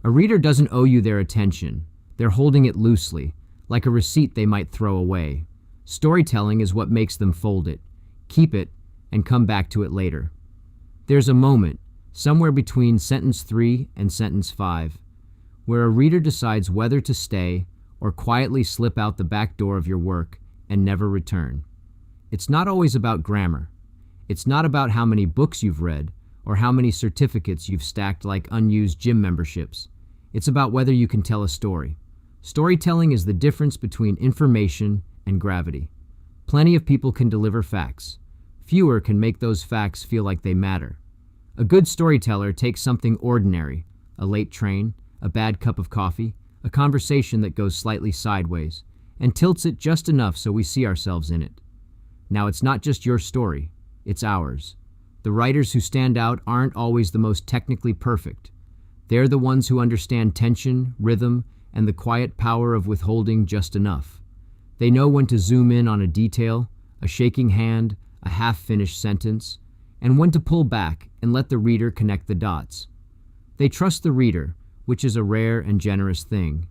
A reader doesn't owe you their attention. They're holding it loosely, like a receipt they might throw away. Storytelling is what makes them fold it, keep it, and come back to it later. There's a moment, somewhere between sentence 3 and sentence 5, where a reader decides whether to stay or quietly slip out the back door of your work and never return. It's not always about grammar. It's not about how many books you've read or how many certificates you've stacked like unused gym memberships. It's about whether you can tell a story. Storytelling is the difference between information and gravity. Plenty of people can deliver facts. Fewer can make those facts feel like they matter. A good storyteller takes something ordinary, a late train, a bad cup of coffee, a conversation that goes slightly sideways, and tilts it just enough so we see ourselves in it. Now, it's not just your story, it's ours. The writers who stand out aren't always the most technically perfect. They're the ones who understand tension, rhythm, and the quiet power of withholding just enough. They know when to zoom in on a detail, a shaking hand, a half-finished sentence, and when to pull back and let the reader connect the dots. They trust the reader, which is a rare and generous thing.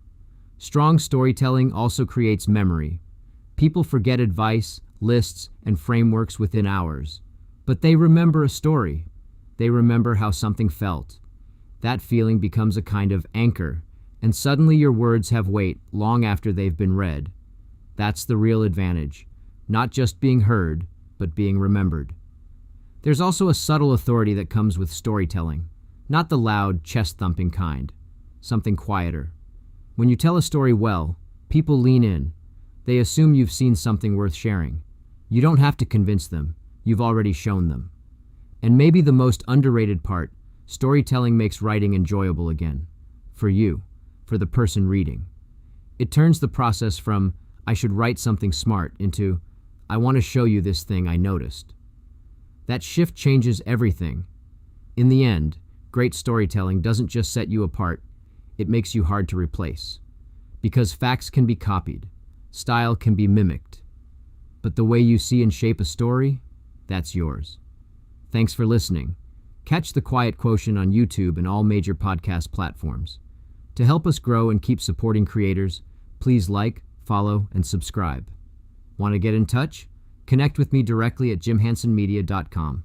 Strong storytelling also creates memory. People forget advice, lists, and frameworks within hours. But they remember a story. They remember how something felt. That feeling becomes a kind of anchor, and suddenly your words have weight long after they've been read. That's the real advantage, not just being heard, but being remembered. There's also a subtle authority that comes with storytelling, not the loud, chest-thumping kind, something quieter. When you tell a story well, people lean in. They assume you've seen something worth sharing. You don't have to convince them. You've already shown them. And maybe the most underrated part, storytelling makes writing enjoyable again. For you, for the person reading. It turns the process from, I should write something smart, into, I want to show you this thing I noticed. That shift changes everything. In the end, great storytelling doesn't just set you apart, it makes you hard to replace. Because facts can be copied, style can be mimicked. But the way you see and shape a story, that's yours. Thanks for listening. Catch The Quiet Quotient on YouTube and all major podcast platforms. To help us grow and keep supporting creators, please like, follow, and subscribe. Want to get in touch? Connect with me directly at jimhansonmedia.com.